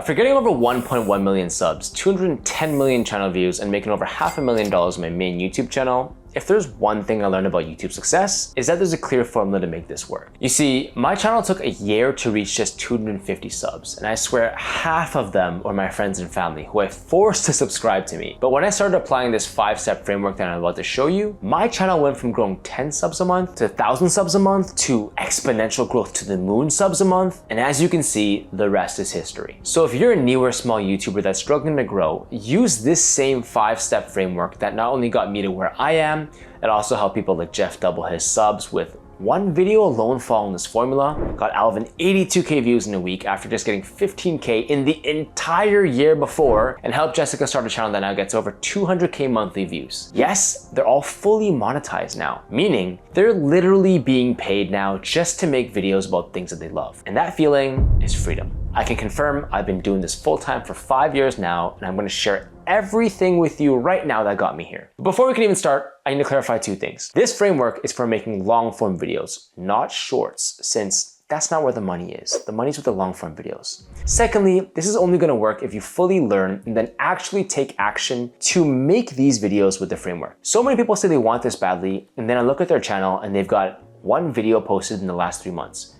After getting over 1.1 million subs, 210 million channel views, and making over $500,000 on my main YouTube channel, if there's one thing I learned about YouTube success, is that there's a clear formula to make this work. You see, my channel took a year to reach just 250 subs, and I swear half of them were my friends and family who I forced to subscribe to me. But when I started applying this 5-step framework that I'm about to show you, my channel went from growing 10 subs a month to 1,000 subs a month to exponential growth to the moon subs a month. And as you can see, the rest is history. So if you're a newer small YouTuber that's struggling to grow, use this same 5-step framework that not only got me to where I am, it also helped people like Jeff double his subs with one video alone following this formula, got Alvin 82K views in a week after just getting 15K in the entire year before, and helped Jessica start a channel that now gets over 200K monthly views. Yes, they're all fully monetized now, meaning they're literally being paid now just to make videos about things that they love. And that feeling is freedom. I can confirm I've been doing this full-time for 5 years now, and I'm gonna share everything with you right now that got me here. Before we can even start, I need to clarify 2 things. This framework is for making long-form videos, not shorts, since that's not where the money is. The money's with the long-form videos. Secondly, this is only gonna work if you fully learn and then actually take action to make these videos with the framework. So many people say they want this badly, and then I look at their channel and they've got 1 video posted in the last 3 months.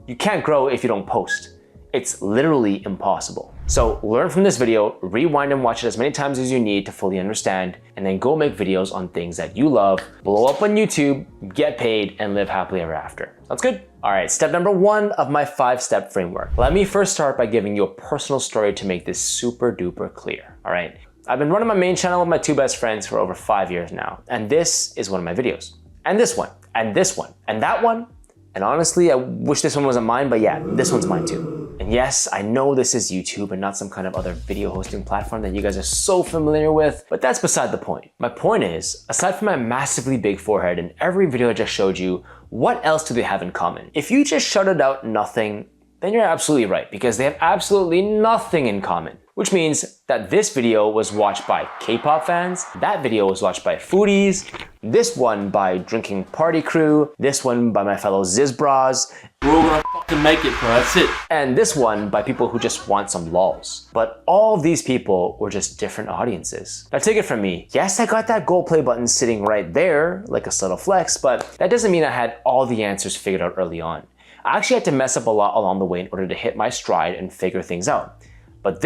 You can't grow if you don't post. It's literally impossible. So learn from this video, rewind and watch it as many times as you need to fully understand, and then go make videos on things that you love, blow up on YouTube, get paid, and live happily ever after. Sounds good? All right, step number 1 of my 5-step framework. Let me first start by giving you a personal story to make this super duper clear, all right? I've been running my main channel with my 2 best friends for over 5 years now, and this is one of my videos. And this one, and this one, and that one. And honestly, I wish this one wasn't mine, but yeah, this one's mine too. And yes, I know this is YouTube and not some kind of other video hosting platform that you guys are so familiar with, but that's beside the point. My point is, aside from my massively big forehead in every video I just showed you, what else do they have in common? If you just shouted out nothing, then you're absolutely right, because they have absolutely nothing in common. Which means that this video was watched by K-pop fans, that video was watched by foodies, this one by drinking party crew, this one by my fellow Zizbras, we're all gonna fucking make it, bro, that's it. And this one by people who just want some lols. But all of these people were just different audiences. Now take it from me, yes, I got that gold play button sitting right there, like a subtle flex, but that doesn't mean I had all the answers figured out early on. I actually had to mess up a lot along the way in order to hit my stride and figure things out. But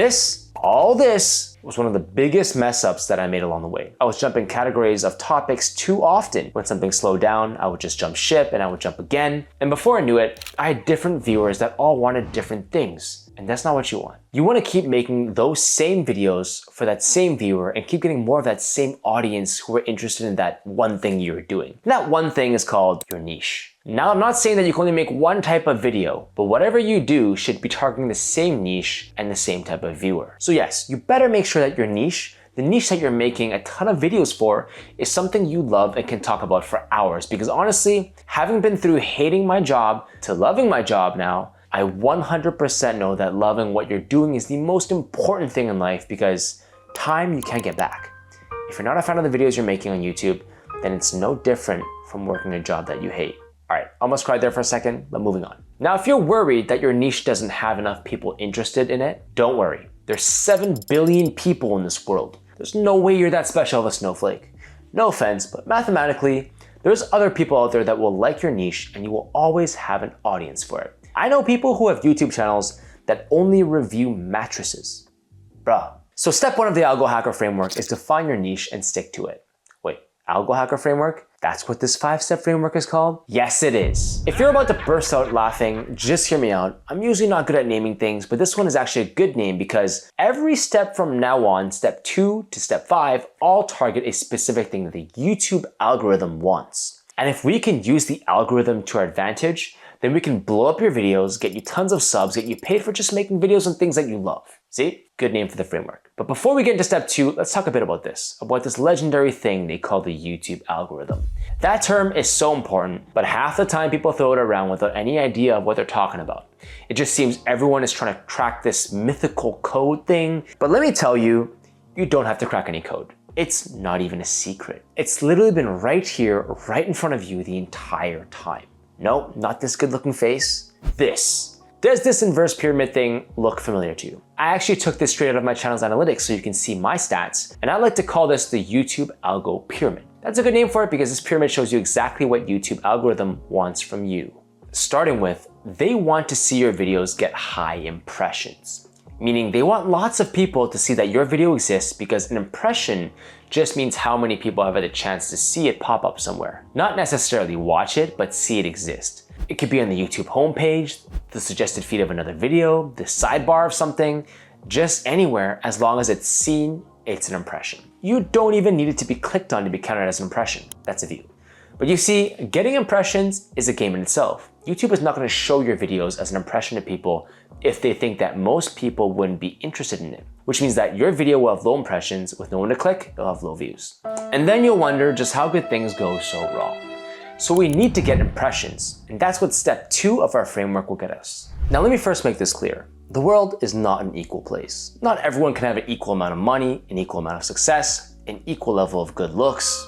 all this was one of the biggest mess ups that I made along the way. I was jumping categories of topics too often. When something slowed down, I would just jump ship and I would jump again. And before I knew it, I had different viewers that all wanted different things. And that's not what you want. You want to keep making those same videos for that same viewer and keep getting more of that same audience who are interested in that one thing you're doing. And that one thing is called your niche. Now, I'm not saying that you can only make one type of video, but whatever you do should be targeting the same niche and the same type of viewer. So yes, you better make sure that your niche, the niche that you're making a ton of videos for, is something you love and can talk about for hours. Because honestly, having been through hating my job to loving my job now, I 100% know that loving what you're doing is the most important thing in life, because time you can't get back. If you're not a fan of the videos you're making on YouTube, then it's no different from working a job that you hate. All right, almost cried there for a second, but moving on. Now, if you're worried that your niche doesn't have enough people interested in it, don't worry. There's 7 billion people in this world. There's no way you're that special of a snowflake. No offense, but mathematically, there's other people out there that will like your niche and you will always have an audience for it. I know people who have YouTube channels that only review mattresses. Bruh. So step 1 of the Algo Hacker framework is to find your niche and stick to it. Wait, Algo Hacker framework? That's what this 5-step framework is called? Yes, it is. If you're about to burst out laughing, just hear me out. I'm usually not good at naming things, but this one is actually a good name because every step from now on, step 2 to step 5, all target a specific thing that the YouTube algorithm wants. And if we can use the algorithm to our advantage, then we can blow up your videos, get you tons of subs, get you paid for just making videos on things that you love. See? Good name for the framework. But before we get into step 2, let's talk a bit about this legendary thing they call the YouTube algorithm. That term is so important, but half the time people throw it around without any idea of what they're talking about. It just seems everyone is trying to crack this mythical code thing. But let me tell you, you don't have to crack any code. It's not even a secret. It's literally been right here, right in front of you the entire time. No, not this good looking face. This Does this inverse pyramid thing look familiar to you? I actually took this straight out of my channel's analytics so you can see my stats, and I like to call this the YouTube algo pyramid. That's a good name for it because this pyramid shows you exactly what YouTube algorithm wants from you. Starting with, they want to see your videos get high impressions, meaning they want lots of people to see that your video exists because an impression just means how many people have had a chance to see it pop up somewhere. Not necessarily watch it, but see it exist. It could be on the YouTube homepage, the suggested feed of another video, the sidebar of something, just anywhere as long as it's seen, it's an impression. You don't even need it to be clicked on to be counted as an impression. That's a view. But you see, getting impressions is a game in itself. YouTube is not going to show your videos as an impression to people if they think that most people wouldn't be interested in it, which means that your video will have low impressions. With no one to click, it'll have low views. And then you'll wonder just how could things go so wrong. So we need to get impressions, and that's what step 2 of our framework will get us. Now let me first make this clear. The world is not an equal place. Not everyone can have an equal amount of money, an equal amount of success, an equal level of good looks.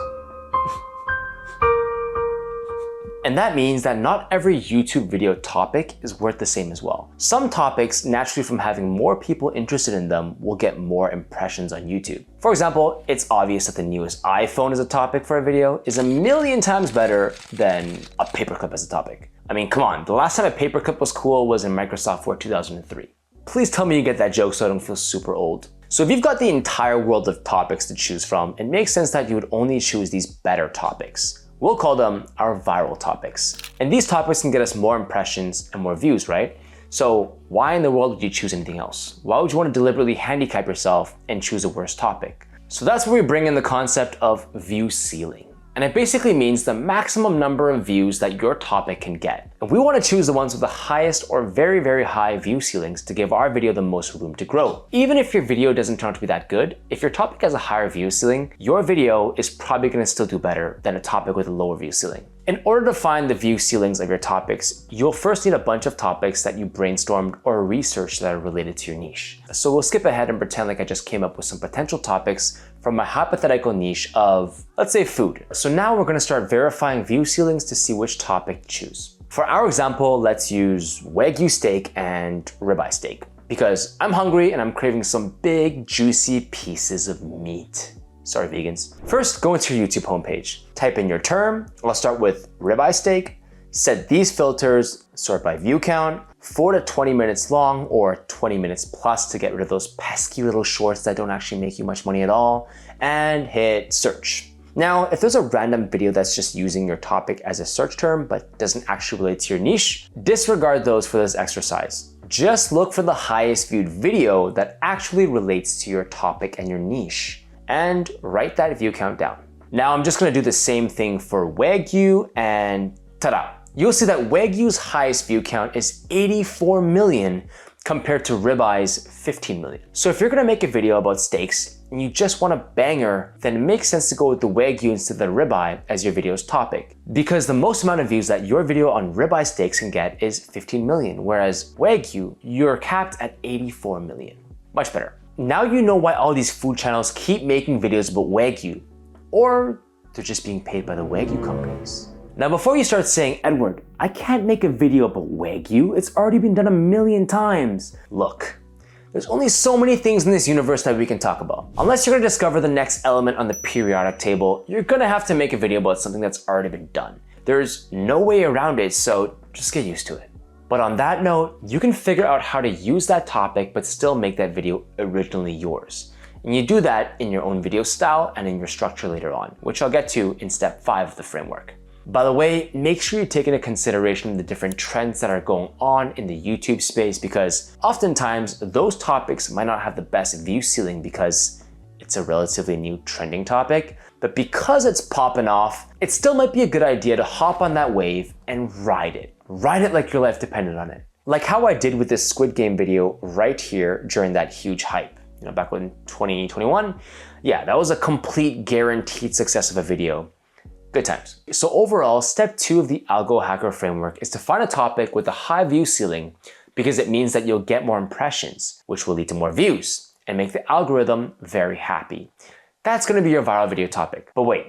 And that means that not every YouTube video topic is worth the same as well. Some topics, naturally from having more people interested in them, will get more impressions on YouTube. For example, it's obvious that the newest iPhone as a topic for a video is a million times better than a paperclip as a topic. I mean, come on, the last time a paperclip was cool was in Microsoft Word 2003. Please tell me you get that joke so I don't feel super old. So if you've got the entire world of topics to choose from, it makes sense that you would only choose these better topics. We'll call them our viral topics. And these topics can get us more impressions and more views, right? So why in the world would you choose anything else? Why would you want to deliberately handicap yourself and choose a worse topic? So that's where we bring in the concept of view ceiling. And it basically means the maximum number of views that your topic can get. And we want to choose the ones with the highest or very, very high view ceilings to give our video the most room to grow. Even if your video doesn't turn out to be that good, if your topic has a higher view ceiling, your video is probably going to still do better than a topic with a lower view ceiling. In order to find the view ceilings of your topics, you'll first need a bunch of topics that you brainstormed or researched that are related to your niche. So we'll skip ahead and pretend like I just came up with some potential topics from my hypothetical niche of, let's say, food. So now we're going to start verifying view ceilings to see which topic to choose. For our example, let's use Wagyu steak and ribeye steak because I'm hungry and I'm craving some big, juicy pieces of meat. Sorry, vegans. First, go into your YouTube homepage. Type in your term. I'll start with ribeye steak. Set these filters, sort by view count, 4 to 20 minutes long or 20 minutes plus to get rid of those pesky little shorts that don't actually make you much money at all, and hit search. Now, if there's a random video that's just using your topic as a search term but doesn't actually relate to your niche, disregard those for this exercise. Just look for the highest viewed video that actually relates to your topic and your niche, and write that view count down. Now I'm just gonna do the same thing for Wagyu, and ta-da! You'll see that Wagyu's highest view count is 84 million compared to ribeye's 15 million. So if you're gonna make a video about steaks and you just want a banger, then it makes sense to go with the Wagyu instead of the ribeye as your video's topic. Because the most amount of views that your video on ribeye steaks can get is 15 million, whereas Wagyu, you're capped at 84 million. Much better. Now you know why all these food channels keep making videos about Wagyu, or they're just being paid by the Wagyu companies. Now before you start saying, Edward, I can't make a video about Wagyu, it's already been done a million times. Look, there's only so many things in this universe that we can talk about. Unless you're gonna discover the next element on the periodic table, you're gonna have to make a video about something that's already been done. There's no way around it, so just get used to it. But on that note, you can figure out how to use that topic but still make that video originally yours. And you do that in your own video style and in your structure later on, which I'll get to in step 5 of the framework. By the way, make sure you take into consideration the different trends that are going on in the YouTube space, because oftentimes those topics might not have the best view ceiling because it's a relatively new trending topic, but because it's popping off, it still might be a good idea to hop on that wave and ride it. Ride it like your life depended on it. Like how I did with this Squid Game video right here during that huge hype. You know, back in 2021, yeah, that was a complete guaranteed success of a video. Good times. So overall, step 2 of the Algo Hacker framework is to find a topic with a high view ceiling, because it means that you'll get more impressions, which will lead to more views and make the algorithm very happy. That's gonna be your viral video topic. But wait,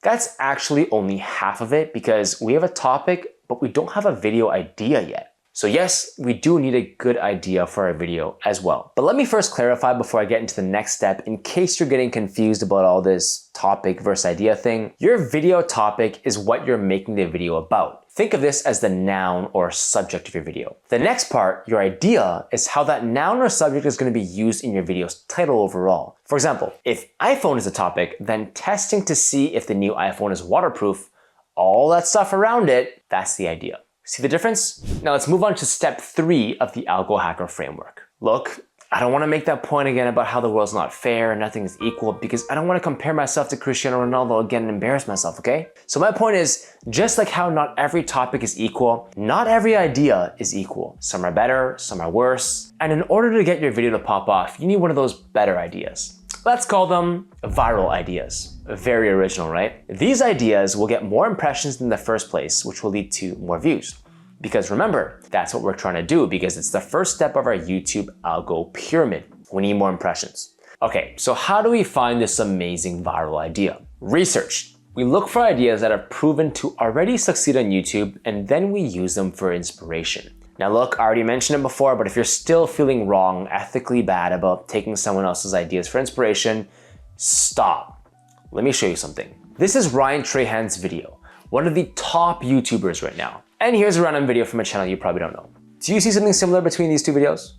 that's actually only half of it, because we have a topic, but we don't have a video idea yet. So yes, we do need a good idea for our video as well. But let me first clarify before I get into the next step, in case you're getting confused about all this topic versus idea thing. Your video topic is what you're making the video about. Think of this as the noun or subject of your video. The next part, your idea, is how that noun or subject is going to be used in your video's title overall. For example, if iPhone is a topic, then testing to see if the new iPhone is waterproof, all that stuff around it, that's the idea. See the difference? Now let's move on to step 3 of the Algo Hacker framework. Look, I don't want to make that point again about how the world's not fair and nothing is equal because I don't want to compare myself to Cristiano Ronaldo again and embarrass myself, okay? So my point is, just like how not every topic is equal, not every idea is equal. Some are better, some are worse. And in order to get your video to pop off, you need one of those better ideas. Let's call them viral ideas. Very original, right? These ideas will get more impressions in the first place, which will lead to more views. Because remember, that's what we're trying to do because it's the first step of our YouTube algo pyramid. We need more impressions. Okay, so how do we find this amazing viral idea? Research. We look for ideas that have proven to already succeed on YouTube and then we use them for inspiration. Now look, I already mentioned it before, but if you're still feeling wrong, ethically bad about taking someone else's ideas for inspiration, stop. Let me show you something. This is Ryan Trahan's video, one of the top YouTubers right now. And here's a random video from a channel you probably don't know. Do you see something similar between these two videos?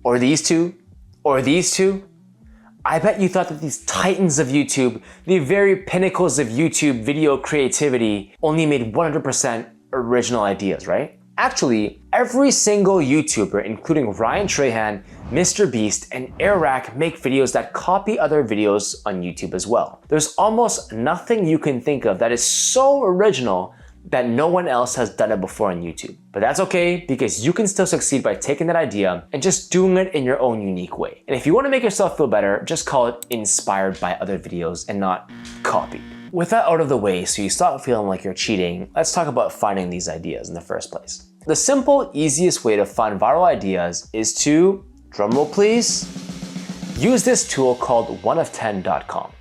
Or these two? Or these two? I bet you thought that these titans of YouTube, the very pinnacles of YouTube video creativity, only made 100% original ideas, right? Actually, every single YouTuber, including Ryan Trahan, MrBeast, and Airrack make videos that copy other videos on YouTube as well. There's almost nothing you can think of that is so original that no one else has done it before on YouTube. But that's okay because you can still succeed by taking that idea and just doing it in your own unique way. And if you want to make yourself feel better, just call it inspired by other videos and not copied. With that out of the way, so you stop feeling like you're cheating, let's talk about finding these ideas in the first place. The simple, easiest way to find viral ideas is to, drumroll please, use this tool called 1of10.com.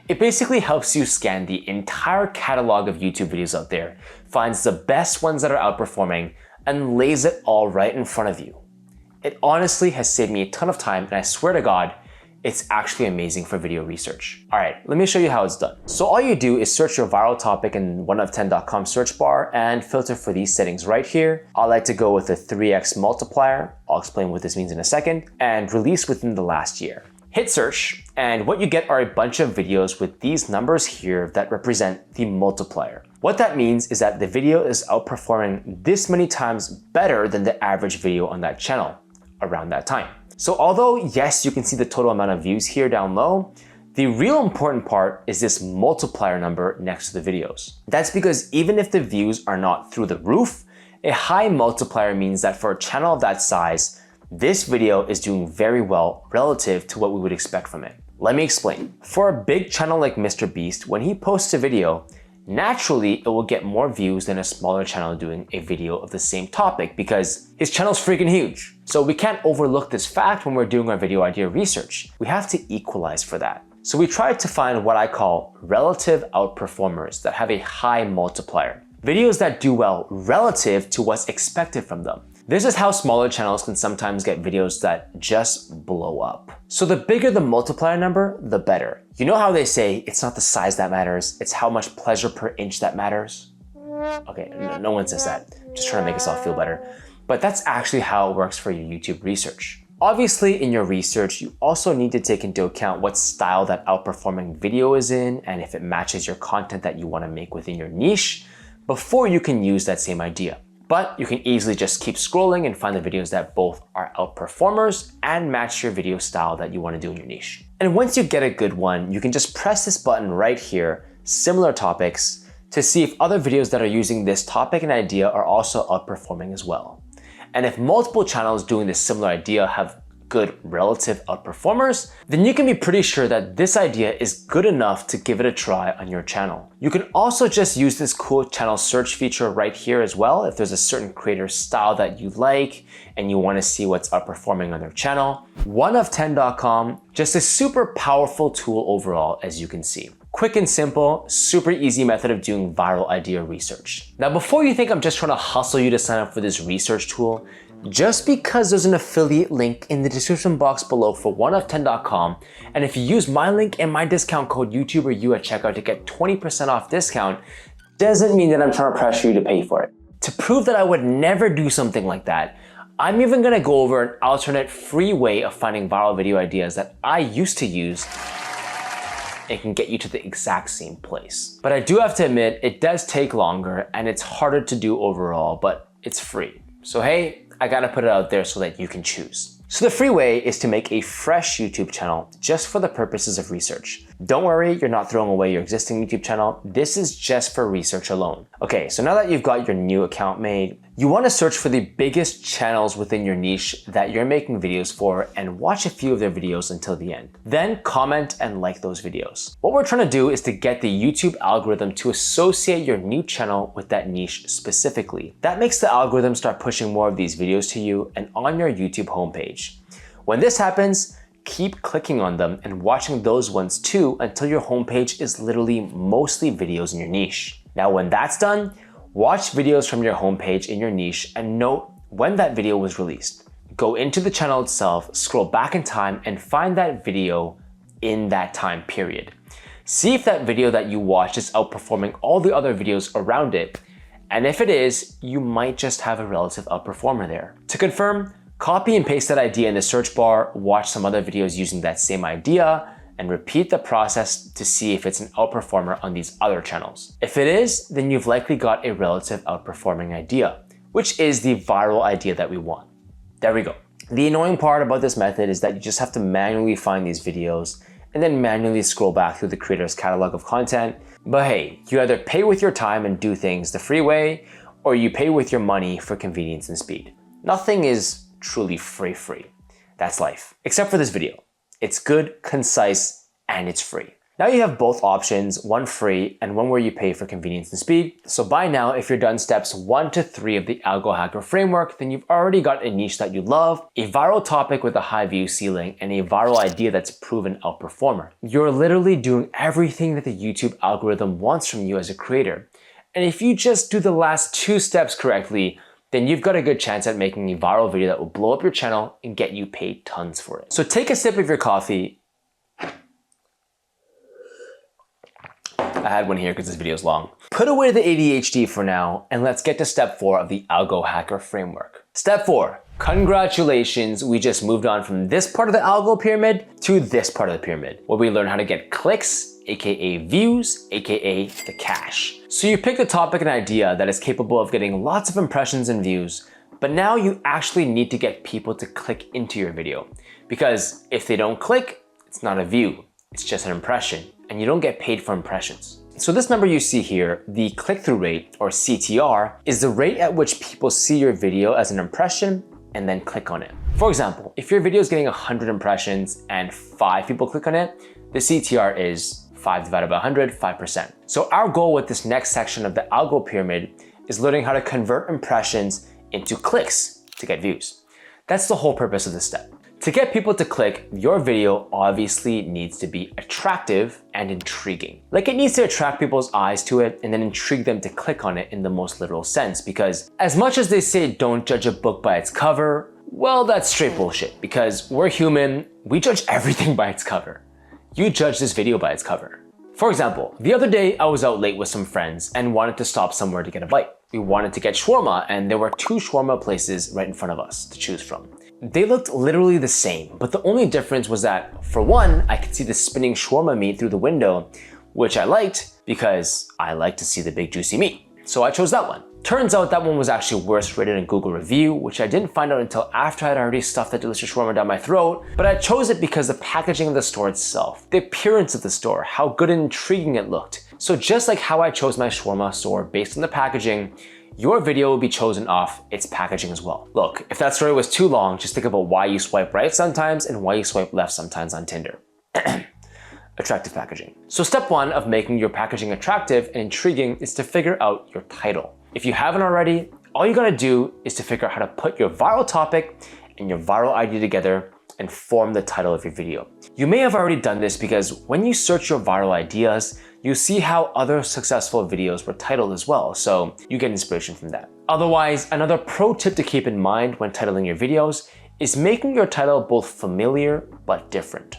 It basically helps you scan the entire catalog of YouTube videos out there, finds the best ones that are outperforming, and lays it all right in front of you. It honestly has saved me a ton of time, and I swear to God, it's actually amazing for video research. All right, let me show you how it's done. So all you do is search your viral topic in 1of10.com search bar and filter for these settings right here. I like to go with a 3x multiplier. I'll explain what this means in a second, and release within the last year. Hit search, and what you get are a bunch of videos with these numbers here that represent the multiplier. What that means is that the video is outperforming this many times better than the average video on that channel around that time. So although yes, you can see the total amount of views here down low, the real important part is this multiplier number next to the videos. That's because even if the views are not through the roof, a high multiplier means that for a channel of that size, this video is doing very well relative to what we would expect from it. Let me explain. For a big channel like MrBeast, when he posts a video, naturally it will get more views than a smaller channel doing a video of the same topic because his channel's freaking huge. So we can't overlook this fact when we're doing our video idea research. We have to equalize for that. So we tried to find what I call relative outperformers that have a high multiplier. Videos that do well relative to what's expected from them. This is how smaller channels can sometimes get videos that just blow up. So the bigger the multiplier number, the better. You know how they say it's not the size that matters, it's how much pleasure per inch that matters? Okay, no one says that. Just trying to make us all feel better. But that's actually how it works for your YouTube research. Obviously, in your research, you also need to take into account what style that outperforming video is in and if it matches your content that you want to make within your niche before you can use that same idea. But you can easily just keep scrolling and find the videos that both are outperformers and match your video style that you want to do in your niche. And once you get a good one, you can just press this button right here, similar topics, to see if other videos that are using this topic and idea are also outperforming as well. And if multiple channels doing this similar idea have good relative outperformers, then you can be pretty sure that this idea is good enough to give it a try on your channel. You can also just use this cool channel search feature right here as well if there's a certain creator style that you like and you want to see what's outperforming on their channel. 1of10.com, just a super powerful tool overall, as you can see. Quick and simple, super easy method of doing viral idea research. Now, before you think I'm just trying to hustle you to sign up for this research tool, just because there's an affiliate link in the description box below for oneof10.com, and if you use my link and my discount code YouTuberU at checkout to get 20% off discount, doesn't mean that I'm trying to pressure you to pay for it. To prove that I would never do something like that, I'm even gonna go over an alternate free way of finding viral video ideas that I used to use and can get you to the exact same place. But I do have to admit, it does take longer and it's harder to do overall, but it's free. So hey, I gotta put it out there so that you can choose. So the free way is to make a fresh YouTube channel just for the purposes of research. Don't worry, you're not throwing away your existing YouTube channel. This is just for research alone. Okay, so now that you've got your new account made, you wanna search for the biggest channels within your niche that you're making videos for and watch a few of their videos until the end. Then comment and like those videos. What we're trying to do is to get the YouTube algorithm to associate your new channel with that niche specifically. That makes the algorithm start pushing more of these videos to you and on your YouTube homepage. When this happens, keep clicking on them and watching those ones too until your homepage is literally mostly videos in your niche. Now, when that's done, watch videos from your homepage in your niche and note when that video was released. Go into the channel itself, scroll back in time and find that video in that time period. See if that video that you watched is outperforming all the other videos around it. And if it is, you might just have a relative outperformer there. To confirm, copy and paste that idea in the search bar, watch some other videos using that same idea, and repeat the process to see if it's an outperformer on these other channels. If it is, then you've likely got a relative outperforming idea, which is the viral idea that we want. There we go. The annoying part about this method is that you just have to manually find these videos and then manually scroll back through the creator's catalog of content. But hey, you either pay with your time and do things the free way, or you pay with your money for convenience and speed. Nothing is truly free. That's life. Except for this video. It's good, concise, and it's free. Now you have both options, one free and one where you pay for convenience and speed. So by now, if you're done steps 1 to 3 of the Algo Hacker framework, then you've already got a niche that you love, a viral topic with a high view ceiling, and a viral idea that's a proven outperformer. You're literally doing everything that the YouTube algorithm wants from you as a creator. And if you just do the last 2 steps correctly, then you've got a good chance at making a viral video that will blow up your channel and get you paid tons for it. So take a sip of your coffee. I had one here because this video is long. Put away the ADHD for now, and let's get to step 4 of the Algo Hacker framework. Step 4, congratulations, we just moved on from this part of the algo pyramid to this part of the pyramid, where we learn how to get clicks, aka views, aka the cash. So you pick a topic and idea that is capable of getting lots of impressions and views, but now you actually need to get people to click into your video. Because if they don't click, it's not a view, it's just an impression, and you don't get paid for impressions. So this number you see here, the click-through rate, or CTR, is the rate at which people see your video as an impression and then click on it. For example, if your video is getting 100 impressions and 5 people click on it, the CTR is 5 divided by 100, 5%. So our goal with this next section of the algo pyramid is learning how to convert impressions into clicks to get views. That's the whole purpose of this step. To get people to click, your video obviously needs to be attractive and intriguing. Like, it needs to attract people's eyes to it and then intrigue them to click on it in the most literal sense, because as much as they say don't judge a book by its cover, well, that's straight bullshit, because we're human, we judge everything by its cover. You judge this video by its cover. For example, the other day I was out late with some friends and wanted to stop somewhere to get a bite. We wanted to get shawarma, and there were 2 shawarma places right in front of us to choose from. They looked literally the same, but the only difference was that, for one, I could see the spinning shawarma meat through the window, which I liked because I like to see the big juicy meat. So I chose that one. Turns out that one was actually worst rated in Google review, which I didn't find out until after I'd already stuffed that delicious shawarma down my throat, but I chose it because the packaging of the store itself, the appearance of the store, how good and intriguing it looked. So just like how I chose my shawarma store based on the packaging, your video will be chosen off its packaging as well. Look, if that story was too long, just think about why you swipe right sometimes and why you swipe left sometimes on Tinder. Attractive packaging. So step 1 of making your packaging attractive and intriguing is to figure out your title. If you haven't already, all you gotta do is to figure out how to put your viral topic and your viral idea together and form the title of your video. You may have already done this because when you search your viral ideas, you see how other successful videos were titled as well, so you get inspiration from that. Otherwise, another pro tip to keep in mind when titling your videos is making your title both familiar but different.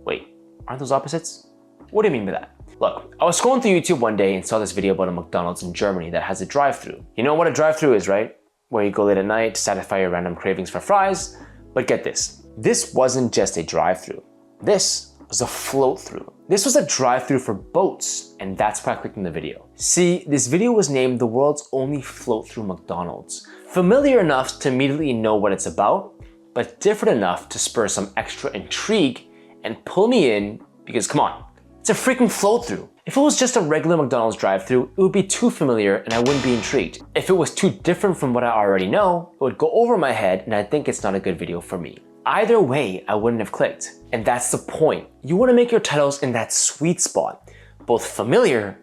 Wait, aren't those opposites? What do you mean by that? Look, I was scrolling through YouTube one day and saw this video about a McDonald's in Germany that has a drive-thru. You know what a drive-thru is, right? Where you go late at night to satisfy your random cravings for fries. But get this, this wasn't just a drive-thru. This was a float-thru. This was a drive-thru for boats, and that's why I clicked on the video. See, this video was named the world's only float-thru McDonald's. Familiar enough to immediately know what it's about, but different enough to spur some extra intrigue and pull me in because come on, it's a freaking float-thru. If it was just a regular McDonald's drive-thru, it would be too familiar and I wouldn't be intrigued. If it was too different from what I already know, it would go over my head and I think it's not a good video for me. Either way, I wouldn't have clicked. And that's the point. You want to make your titles in that sweet spot, both familiar,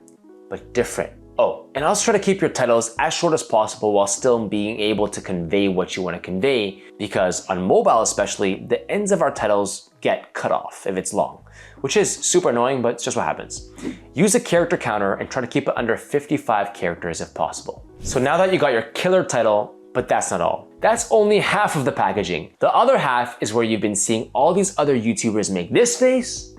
but different. Oh, and also try to keep your titles as short as possible while still being able to convey what you want to convey, because on mobile especially, the ends of our titles get cut off if it's long, which is super annoying, but it's just what happens. Use a character counter and try to keep it under 55 characters if possible. So now that you got your killer title, but that's not all. That's only half of the packaging. The other half is where you've been seeing all these other YouTubers make this face,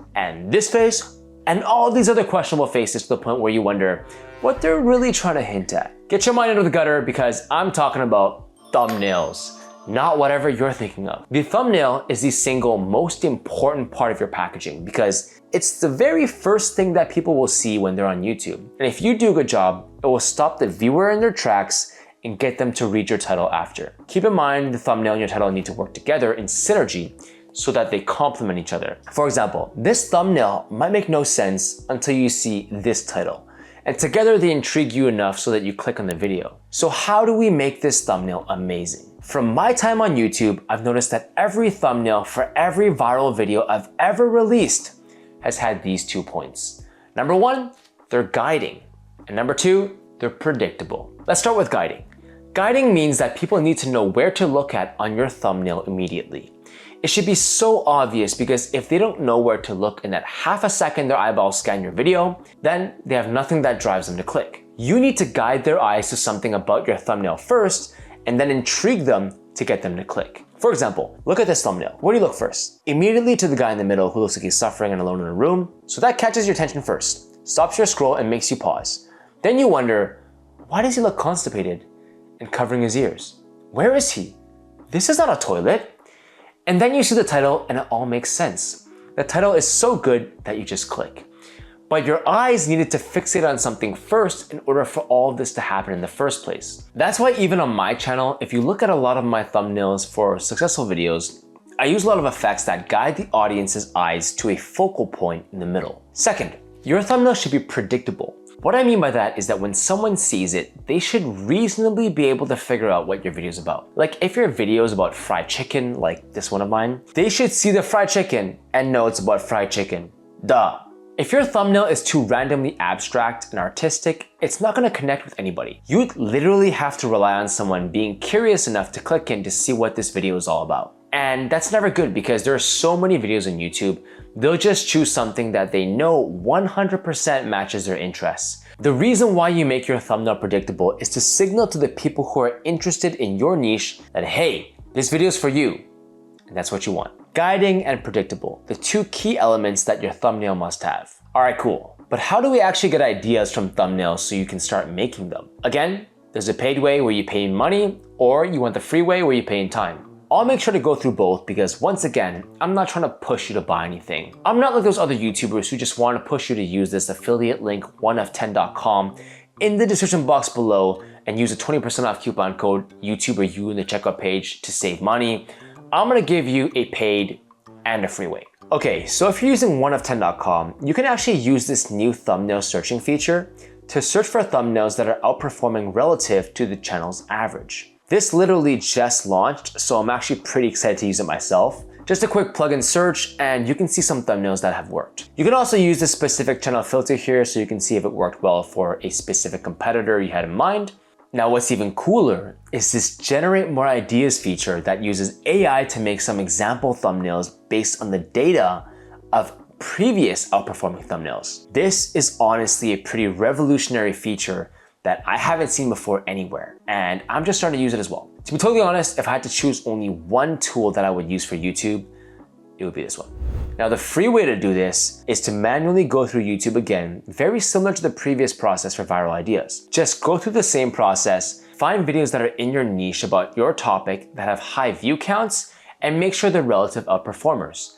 and all these other questionable faces to the point where you wonder what they're really trying to hint at. Get your mind out of the gutter because I'm talking about thumbnails, not whatever you're thinking of. The thumbnail is the single most important part of your packaging because it's the very first thing that people will see when they're on YouTube. And if you do a good job, it will stop the viewer in their tracks and get them to read your title after. Keep in mind the thumbnail and your title need to work together in synergy so that they complement each other. For example, this thumbnail might make no sense until you see this title. And together they intrigue you enough so that you click on the video. So how do we make this thumbnail amazing? From my time on YouTube, I've noticed that every thumbnail for every viral video I've ever released has had these 2 points. Number one, they're guiding. And number two, they're predictable. Let's start with guiding. Guiding means that people need to know where to look at on your thumbnail immediately. It should be so obvious because if they don't know where to look in that half a second their eyeballs scan your video, then they have nothing that drives them to click. You need to guide their eyes to something about your thumbnail first and then intrigue them to get them to click. For example, look at this thumbnail. Where do you look first? Immediately to the guy in the middle who looks like he's suffering and alone in a room. So that catches your attention first, stops your scroll and makes you pause. Then you wonder, why does he look constipated and covering his ears? Where is he? This is not a toilet. And then you see the title and it all makes sense. The title is so good that you just click. But your eyes needed to fixate on something first in order for all of this to happen in the first place. That's why even on my channel, if you look at a lot of my thumbnails for successful videos, I use a lot of effects that guide the audience's eyes to a focal point in the middle. Second, your thumbnail should be predictable. What I mean by that is that when someone sees it, they should reasonably be able to figure out what your video is about. Like if your video is about fried chicken, like this one of mine, they should see the fried chicken and know it's about fried chicken. Duh. If your thumbnail is too randomly abstract and artistic, it's not going to connect with anybody. You'd literally have to rely on someone being curious enough to click in to see what this video is all about. And that's never good because there are so many videos on YouTube, they'll just choose something that they know 100% matches their interests. The reason why you make your thumbnail predictable is to signal to the people who are interested in your niche that, hey, this video is for you. And that's what you want. Guiding and predictable, the two key elements that your thumbnail must have. All right, cool. But how do we actually get ideas from thumbnails so you can start making them? Again, there's a paid way where you pay in money, or you want the free way where you pay in time. I'll make sure to go through both because once again, I'm not trying to push you to buy anything. I'm not like those other YouTubers who just want to push you to use this affiliate link oneof10.com in the description box below and use a 20% off coupon code YouTuberU in the checkout page to save money. I'm gonna give you a paid and a free way. Okay, so if you're using oneof10.com, you can actually use this new thumbnail searching feature to search for thumbnails that are outperforming relative to the channel's average. This literally just launched, so I'm actually pretty excited to use it myself. Just a quick plug-in search and you can see some thumbnails that have worked. You can also use the specific channel filter here so you can see if it worked well for a specific competitor you had in mind. Now, what's even cooler is this generate more ideas feature that uses AI to make some example thumbnails based on the data of previous outperforming thumbnails. This is honestly a pretty revolutionary feature that I haven't seen before anywhere, and I'm just starting to use it as well. To be totally honest, if I had to choose only one tool that I would use for YouTube, it would be this one. Now, the free way to do this is to manually go through YouTube again, very similar to the previous process for viral ideas. Just go through the same process, find videos that are in your niche about your topic that have high view counts, and make sure they're relative outperformers.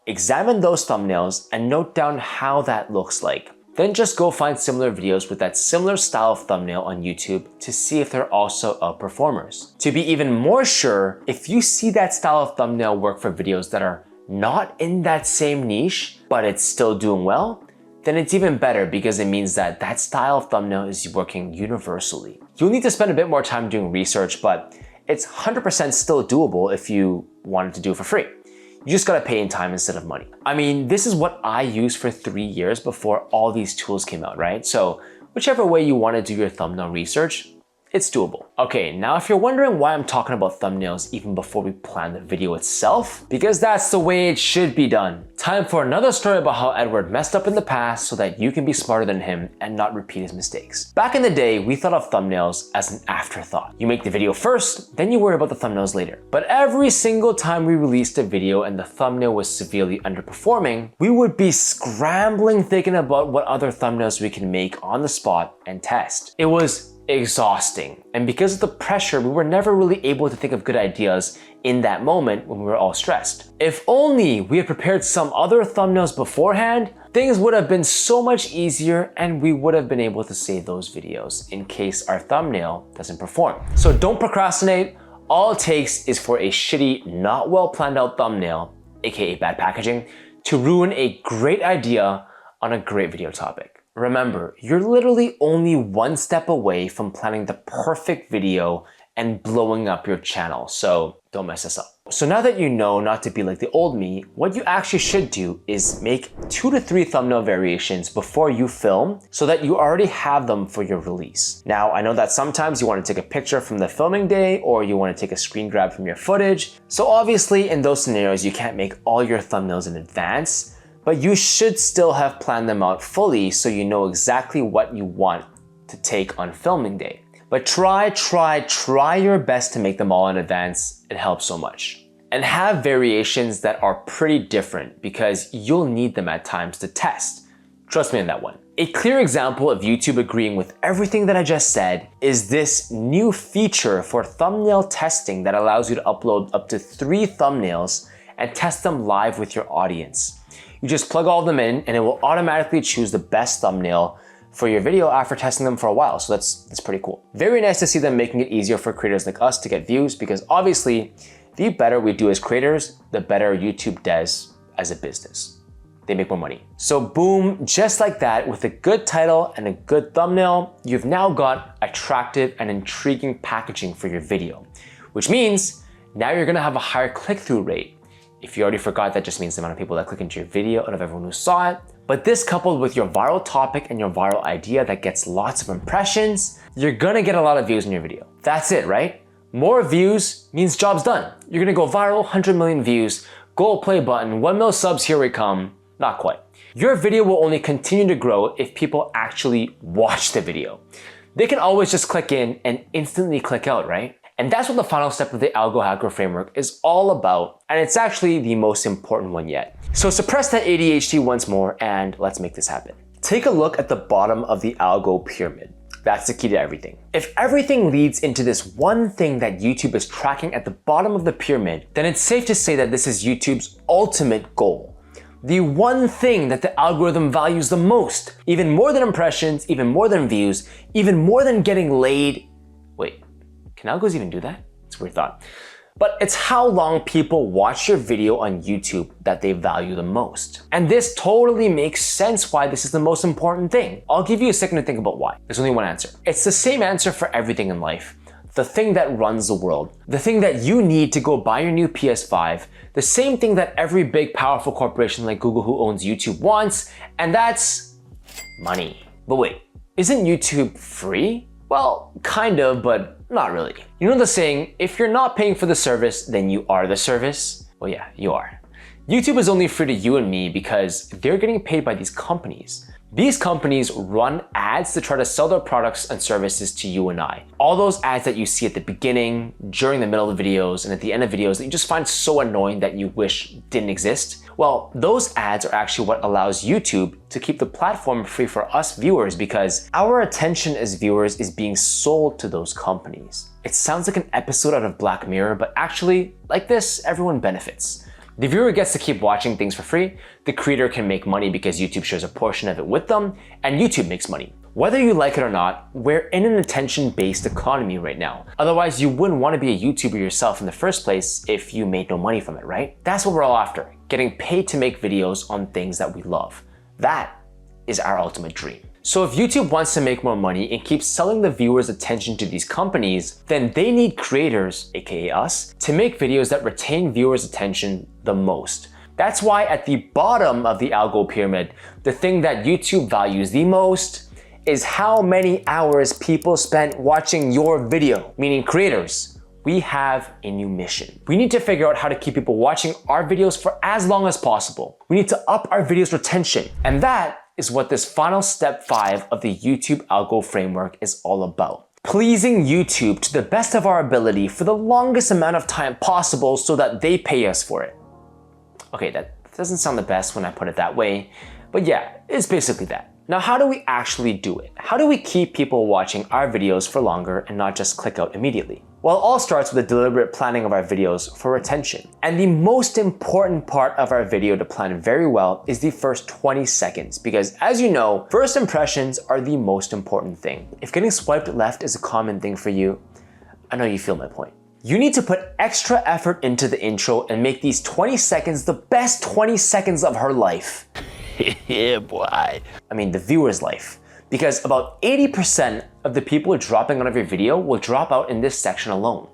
Examine those thumbnails and note down how that looks like. Then just go find similar videos with that similar style of thumbnail on YouTube to see if they're also outperformers. To be even more sure, if you see that style of thumbnail work for videos that are not in that same niche, but it's still doing well, then it's even better because it means that that style of thumbnail is working universally. You'll need to spend a bit more time doing research, but it's 100% still doable if you wanted to do it for free. You just gotta pay in time instead of money. I mean, this is what I used for 3 years before all these tools came out, right? So whichever way you wanna do your thumbnail research, it's doable. Okay, now if you're wondering why I'm talking about thumbnails even before we plan the video itself, because that's the way it should be done. Time for another story about how Edward messed up in the past so that you can be smarter than him and not repeat his mistakes. Back in the day, we thought of thumbnails as an afterthought. You make the video first, then you worry about the thumbnails later. But every single time we released a video and the thumbnail was severely underperforming, we would be scrambling thinking about what other thumbnails we can make on the spot and test. It was exhausting. And because of the pressure, we were never really able to think of good ideas in that moment when we were all stressed. If only we had prepared some other thumbnails beforehand, things would have been so much easier and we would have been able to save those videos in case our thumbnail doesn't perform. So don't procrastinate. All it takes is for a shitty, not well planned out thumbnail, aka bad packaging, to ruin a great idea on a great video topic. Remember, you're literally only one step away from planning the perfect video and blowing up your channel, so don't mess this up. So now that you know not to be like the old me, what you actually should do is make 2 to 3 thumbnail variations before you film so that you already have them for your release. Now, I know that sometimes you want to take a picture from the filming day or you want to take a screen grab from your footage. So obviously in those scenarios, you can't make all your thumbnails in advance, but you should still have planned them out fully so you know exactly what you want to take on filming day. But try your best to make them all in advance. It helps so much. And have variations that are pretty different because you'll need them at times to test. Trust me on that one. A clear example of YouTube agreeing with everything that I just said is this new feature for thumbnail testing that allows you to upload up to 3 thumbnails and test them live with your audience. You just plug all of them in and it will automatically choose the best thumbnail for your video after testing them for a while. So that's pretty cool. Very nice to see them making it easier for creators like us to get views because obviously the better we do as creators, the better YouTube does as a business. They make more money. So boom, just like that, with a good title and a good thumbnail, you've now got attractive and intriguing packaging for your video, which means now you're gonna have a higher click-through rate. If you already forgot, that just means the amount of people that click into your video out of everyone who saw it. But this coupled with your viral topic and your viral idea that gets lots of impressions, you're gonna get a lot of views in your video. That's it, right? More views means job's done. You're gonna go viral, 100 million views, gold play button, 1 mil subs, here we come. Not quite. Your video will only continue to grow if people actually watch the video. They can always just click in and instantly click out, right? And that's what the final step of the Algo Hacker framework is all about. And it's actually the most important one yet. So suppress that ADHD once more and let's make this happen. Take a look at the bottom of the algo pyramid. That's the key to everything. If everything leads into this one thing that YouTube is tracking at the bottom of the pyramid, then it's safe to say that this is YouTube's ultimate goal. The one thing that the algorithm values the most, even more than impressions, even more than views, even more than getting laid. Wait. Can algos even do that? It's a weird thought. But it's how long people watch your video on YouTube that they value the most. And this totally makes sense why this is the most important thing. I'll give you a second to think about why. There's only one answer. It's the same answer for everything in life. The thing that runs the world. The thing that you need to go buy your new PS5. The same thing that every big powerful corporation like Google who owns YouTube wants, and that's money. But wait, isn't YouTube free? Well, kind of, but not really. You know the saying, if you're not paying for the service, then you are the service? Well, yeah, you are. YouTube is only free to you and me because they're getting paid by these companies. These companies run ads to try to sell their products and services to you and I. All those ads that you see at the beginning, during the middle of the videos, and at the end of videos that you just find so annoying that you wish didn't exist, well, those ads are actually what allows YouTube to keep the platform free for us viewers because our attention as viewers is being sold to those companies. It sounds like an episode out of Black Mirror, but actually, like this, everyone benefits. The viewer gets to keep watching things for free, the creator can make money because YouTube shares a portion of it with them, and YouTube makes money. Whether you like it or not, we're in an attention-based economy right now. Otherwise, you wouldn't want to be a YouTuber yourself in the first place if you made no money from it, right? That's what we're all after, getting paid to make videos on things that we love. That is our ultimate dream. So if YouTube wants to make more money and keep selling the viewers' attention to these companies, then they need creators, aka us, to make videos that retain viewers' attention the most. That's why at the bottom of the algo pyramid, the thing that YouTube values the most is how many hours people spent watching your video, meaning creators. We have a new mission. We need to figure out how to keep people watching our videos for as long as possible. We need to up our videos' retention, and that is what this final step 5 of the YouTube algo framework is all about. Pleasing YouTube to the best of our ability for the longest amount of time possible so that they pay us for it. Okay, that doesn't sound the best when I put it that way, but yeah, it's basically that. Now, how do we actually do it? How do we keep people watching our videos for longer and not just click out immediately? Well, it all starts with the deliberate planning of our videos for retention. And the most important part of our video to plan very well is the first 20 seconds, because as you know, first impressions are the most important thing. If getting swiped left is a common thing for you, I know you feel my point. You need to put extra effort into the intro and make these 20 seconds the best 20 seconds of her life. Yeah, boy. I mean, the viewer's life. Because about 80% of the people dropping out of your video will drop out in this section alone.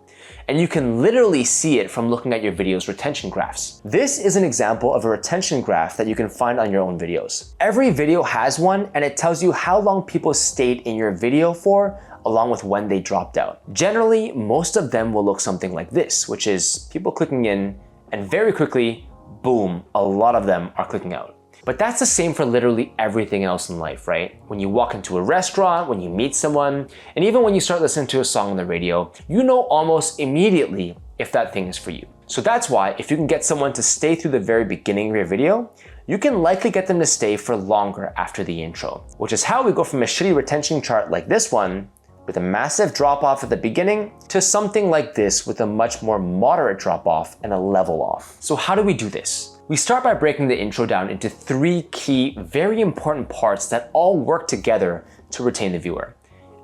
And you can literally see it from looking at your video's retention graphs. This is an example of a retention graph that you can find on your own videos. Every video has one, and it tells you how long people stayed in your video for, along with when they dropped out. Generally, most of them will look something like this, which is people clicking in, and very quickly, boom, a lot of them are clicking out. But that's the same for literally everything else in life, right? When you walk into a restaurant, when you meet someone, and even when you start listening to a song on the radio, you know almost immediately if that thing is for you. So that's why if you can get someone to stay through the very beginning of your video, you can likely get them to stay for longer after the intro, which is how we go from a shitty retention chart like this one, with a massive drop off at the beginning, to something like this with a much more moderate drop off and a level off. So how do we do this? We start by breaking the intro down into 3 key, very important parts that all work together to retain the viewer.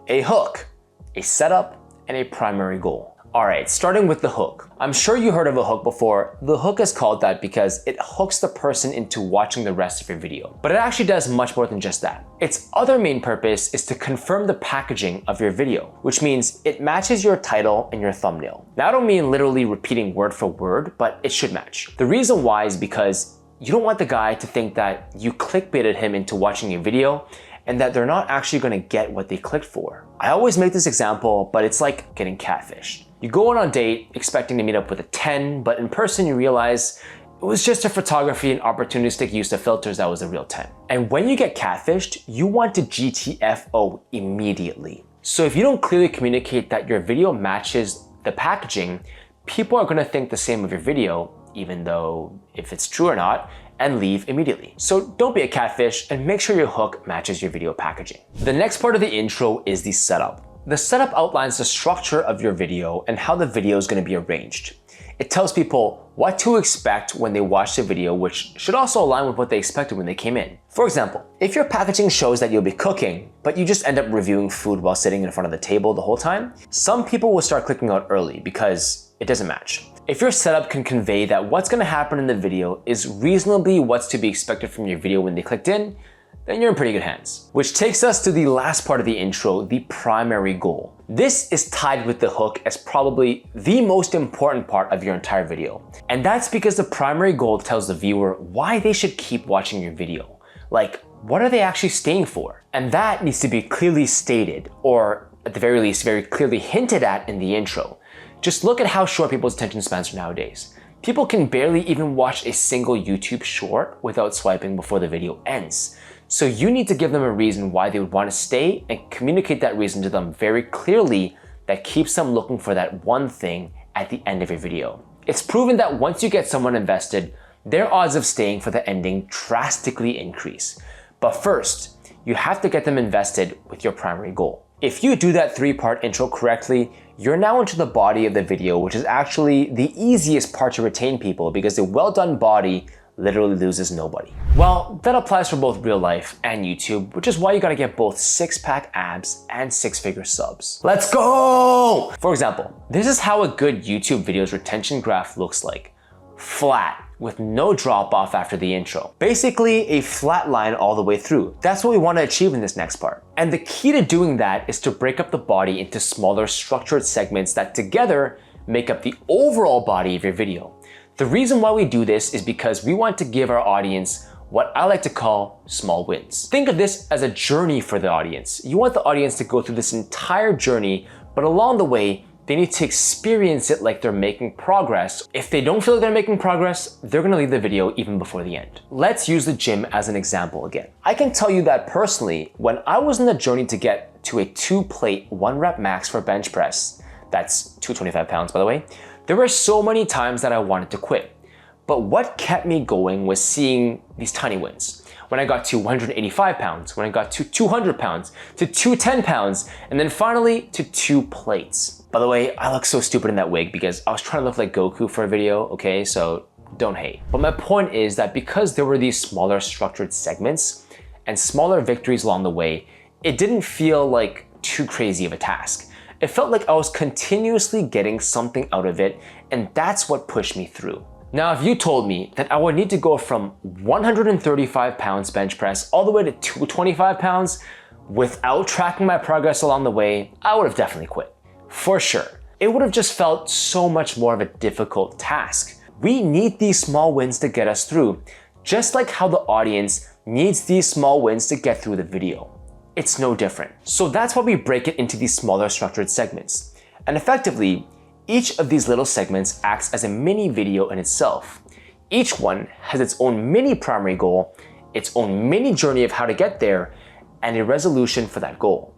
A hook, a setup, and a primary goal. Alright, starting with the hook. I'm sure you heard of a hook before. The hook is called that because it hooks the person into watching the rest of your video. But it actually does much more than just that. Its other main purpose is to confirm the packaging of your video, which means it matches your title and your thumbnail. Now, I don't mean literally repeating word for word, but it should match. The reason why is because you don't want the guy to think that you clickbaited him into watching your video and that they're not actually going to get what they clicked for. I always make this example, but it's like getting catfished. You go on a date expecting to meet up with a 10, but in person you realize it was just a photography and opportunistic use of filters that was a real 10. And when you get catfished, you want to GTFO immediately. So if you don't clearly communicate that your video matches the packaging, people are gonna think the same of your video, even though if it's true or not, and leave immediately. So don't be a catfish and make sure your hook matches your video packaging. The next part of the intro is the setup. The setup outlines the structure of your video and how the video is going to be arranged. It tells people what to expect when they watch the video, which should also align with what they expected when they came in. For example, if your packaging shows that you'll be cooking, but you just end up reviewing food while sitting in front of the table the whole time, some people will start clicking out early because it doesn't match. If your setup can convey that what's going to happen in the video is reasonably what's to be expected from your video when they clicked in, then you're in pretty good hands. Which takes us to the last part of the intro, the primary goal. This is tied with the hook as probably the most important part of your entire video. And that's because the primary goal tells the viewer why they should keep watching your video. Like, what are they actually staying for? And that needs to be clearly stated, or at the very least, very clearly hinted at in the intro. Just look at how short people's attention spans are nowadays. People can barely even watch a single YouTube short without swiping before the video ends. So you need to give them a reason why they would want to stay and communicate that reason to them very clearly that keeps them looking for that one thing at the end of your video. It's proven that once you get someone invested, their odds of staying for the ending drastically increase. But first, you have to get them invested with your primary goal. If you do that 3-part intro correctly, you're now into the body of the video, which is actually the easiest part to retain people because a well-done body literally loses nobody. Well, that applies for both real life and YouTube, which is why you gotta get both 6-pack abs and 6-figure subs. Let's go! For example, this is how a good YouTube video's retention graph looks like. Flat, with no drop off after the intro. Basically, a flat line all the way through. That's what we want to achieve in this next part. And the key to doing that is to break up the body into smaller structured segments that together make up the overall body of your video. The reason why we do this is because we want to give our audience what I like to call small wins. Think of this as a journey for the audience. You want the audience to go through this entire journey, but along the way, they need to experience it like they're making progress. If they don't feel like they're making progress, they're gonna leave the video even before the end. Let's use the gym as an example again. I can tell you that personally, when I was on the journey to get to a 2-plate 1-rep max for bench press, that's 225 pounds by the way, there were so many times that I wanted to quit. But what kept me going was seeing these tiny wins. When I got to 185 pounds, when I got to 200 pounds, to 210 pounds, and then finally to 2 plates. By the way, I look so stupid in that wig because I was trying to look like Goku for a video, okay? So don't hate. But my point is that because there were these smaller structured segments and smaller victories along the way, it didn't feel like too crazy of a task. It felt like I was continuously getting something out of it, and that's what pushed me through. Now, if you told me that I would need to go from 135 pounds bench press all the way to 225 pounds without tracking my progress along the way, I would have definitely quit. For sure. It would have just felt so much more of a difficult task. We need these small wins to get us through, just like how the audience needs these small wins to get through the video. It's no different. So that's why we break it into these smaller structured segments. And effectively, each of these little segments acts as a mini video in itself. Each one has its own mini primary goal, its own mini journey of how to get there, and a resolution for that goal.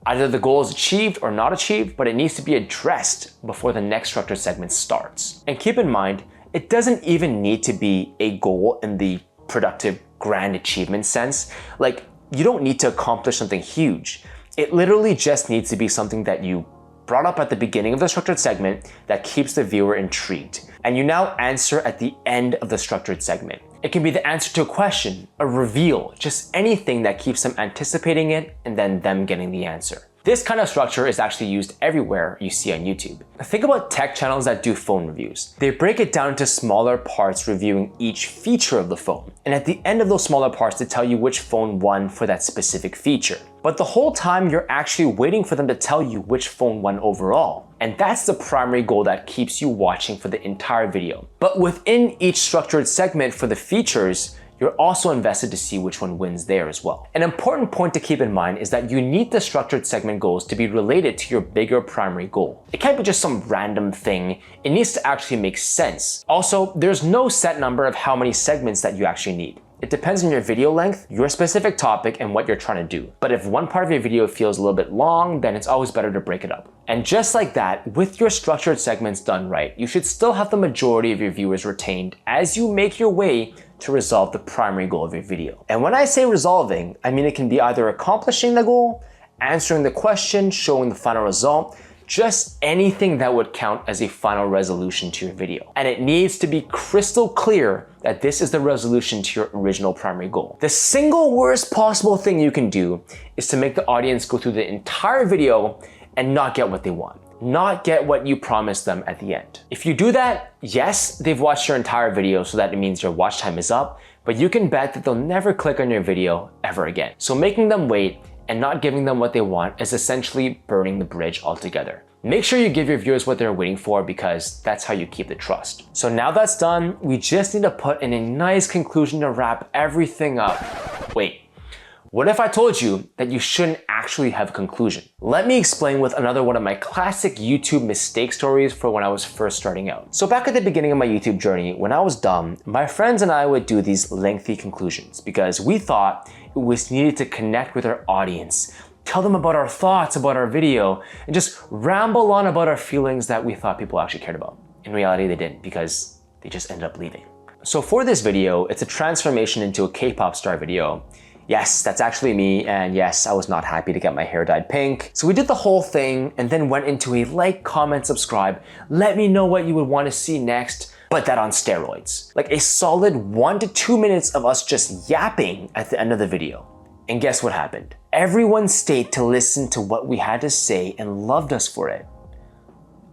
Either the goal is achieved or not achieved, but it needs to be addressed before the next structured segment starts. And keep in mind, it doesn't even need to be a goal in the productive grand achievement sense. Like, you don't need to accomplish something huge. It literally just needs to be something that you brought up at the beginning of the structured segment that keeps the viewer intrigued. And you now answer at the end of the structured segment. It can be the answer to a question, a reveal, just anything that keeps them anticipating it and then them getting the answer. This kind of structure is actually used everywhere you see on YouTube. Think about tech channels that do phone reviews. They break it down into smaller parts reviewing each feature of the phone. And at the end of those smaller parts, they tell you which phone won for that specific feature. But the whole time you're actually waiting for them to tell you which phone won overall. And that's the primary goal that keeps you watching for the entire video. But within each structured segment for the features, you're also invested to see which one wins there as well. An important point to keep in mind is that you need the structured segment goals to be related to your bigger primary goal. It can't be just some random thing. It needs to actually make sense. Also, there's no set number of how many segments that you actually need. It depends on your video length, your specific topic, and what you're trying to do. But if one part of your video feels a little bit long, then it's always better to break it up. And just like that, with your structured segments done right, you should still have the majority of your viewers retained as you make your way to resolve the primary goal of your video. And when I say resolving, I mean it can be either accomplishing the goal, answering the question, showing the final result, just anything that would count as a final resolution to your video. And it needs to be crystal clear that this is the resolution to your original primary goal. The single worst possible thing you can do is to make the audience go through the entire video and not get what they want. Not get what you promised them at the end. If you do that, yes, they've watched your entire video, so that means your watch time is up, but you can bet that they'll never click on your video ever again. So making them wait and not giving them what they want is essentially burning the bridge altogether. Make sure you give your viewers what they're waiting for because that's how you keep the trust. So now that's done, we just need to put in a nice conclusion to wrap everything up. Wait, What if I told you that you shouldn't actually have a conclusion? Let me explain with another one of my classic YouTube mistake stories for when I was first starting out. So back at the beginning of my YouTube journey, when I was dumb, my friends and I would do these lengthy conclusions because we thought it was needed to connect with our audience, tell them about our thoughts about our video, and just ramble on about our feelings that we thought people actually cared about. In reality, they didn't, because they just ended up leaving. So for this video, it's a transformation into a K-pop star video. Yes, that's actually me, and yes, I was not happy to get my hair dyed pink. So we did the whole thing and then went into a like, comment, subscribe, let me know what you would want to see next, but that on steroids. Like a solid 1 to 2 minutes of us just yapping at the end of the video. And guess what happened? Everyone stayed to listen to what we had to say and loved us for it.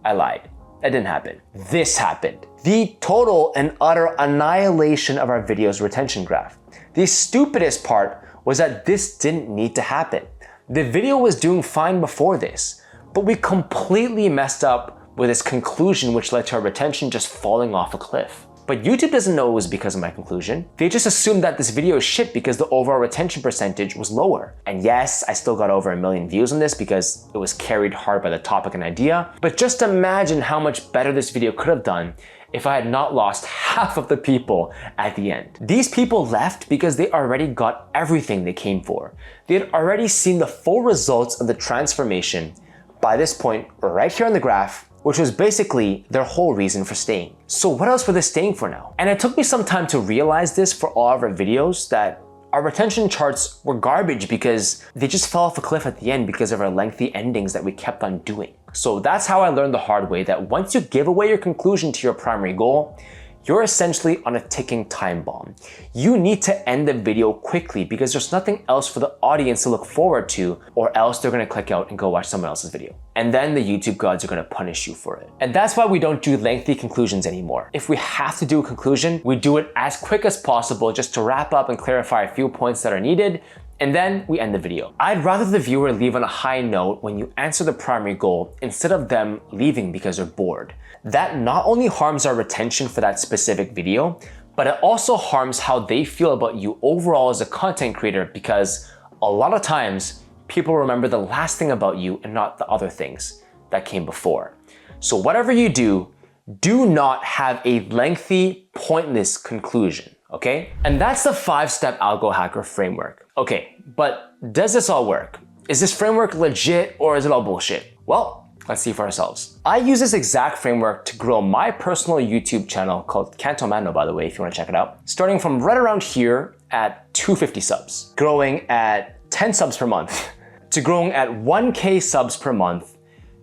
I lied. That didn't happen. This happened. The total and utter annihilation of our video's retention graph. The stupidest part was that this didn't need to happen. The video was doing fine before this, but we completely messed up with this conclusion, which led to our retention just falling off a cliff. But YouTube doesn't know it was because of my conclusion. They just assumed that this video is shit because the overall retention percentage was lower. And yes, I still got over 1 million views on this because it was carried hard by the topic and idea. But just imagine how much better this video could have done if I had not lost half of the people at the end. These people left because they already got everything they came for. They had already seen the full results of the transformation by this point right here on the graph, which was basically their whole reason for staying. So what else were they staying for now? And it took me some time to realize this for all of our videos, that our retention charts were garbage because they just fell off a cliff at the end because of our lengthy endings that we kept on doing. So that's how I learned the hard way that once you give away your conclusion to your primary goal, you're essentially on a ticking time bomb. You need to end the video quickly because there's nothing else for the audience to look forward to, or else they're gonna click out and go watch someone else's video. And then the YouTube gods are gonna punish you for it. And that's why we don't do lengthy conclusions anymore. If we have to do a conclusion, we do it as quick as possible just to wrap up and clarify a few points that are needed, and then we end the video. I'd rather the viewer leave on a high note when you answer the primary goal instead of them leaving because they're bored. That not only harms our retention for that specific video, but it also harms how they feel about you overall as a content creator, because a lot of times people remember the last thing about you and not the other things that came before. So whatever you do, do not have a lengthy, pointless conclusion, okay? And that's the 5-step algo hacker framework. Okay, but does this all work? Is this framework legit or is it all bullshit? Well, let's see for ourselves. I use this exact framework to grow my personal YouTube channel called Cantomando, by the way, if you want to check it out. Starting from right around here at 250 subs, growing at 10 subs per month, to growing at 1K subs per month,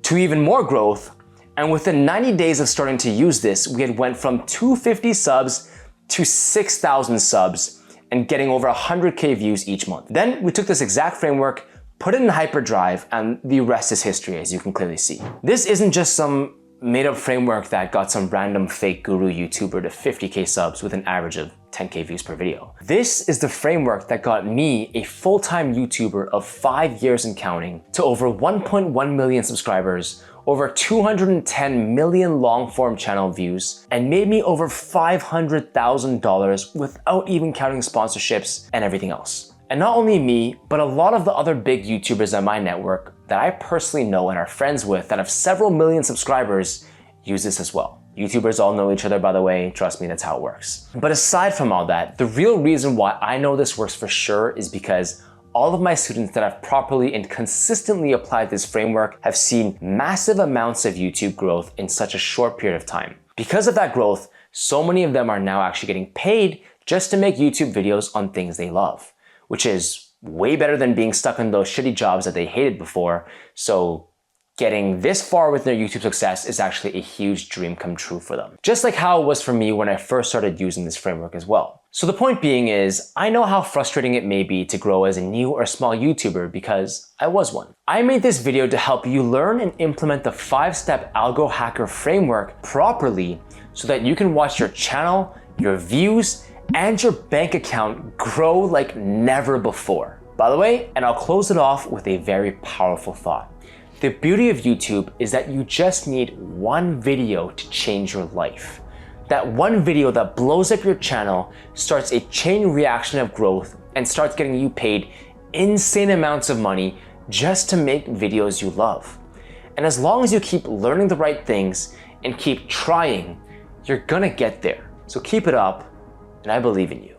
to even more growth. And within 90 days of starting to use this, we had went from 250 subs to 6,000 subs and getting over 100K views each month. Then we took this exact framework, put it in hyperdrive, and the rest is history, as you can clearly see. This isn't just some made-up framework that got some random fake guru YouTuber to 50K subs with an average of 10K views per video. This is the framework that got me, a full-time YouTuber of 5 years and counting, to over 1.1 million subscribers, over 210 million long-form channel views, and made me over $500,000 without even counting sponsorships and everything else. And not only me, but a lot of the other big YouTubers on my network that I personally know and are friends with that have several million subscribers use this as well. YouTubers all know each other, by the way. Trust me, that's how it works. But aside from all that, the real reason why I know this works for sure is because all of my students that have properly and consistently applied this framework have seen massive amounts of YouTube growth in such a short period of time. Because of that growth, so many of them are now actually getting paid just to make YouTube videos on things they love, which is way better than being stuck in those shitty jobs that they hated before. So getting this far with their YouTube success is actually a huge dream come true for them. Just like how it was for me when I first started using this framework as well. So the point being is, I know how frustrating it may be to grow as a new or small YouTuber because I was one. I made this video to help you learn and implement the 5-step algo hacker framework properly so that you can watch your channel, your views, and your bank account grow like never before. By the way, and I'll close it off with a very powerful thought. The beauty of YouTube is that you just need one video to change your life. That one video that blows up your channel, starts a chain reaction of growth, and starts getting you paid insane amounts of money just to make videos you love. And as long as you keep learning the right things and keep trying, you're gonna get there. So keep it up, and I believe in you.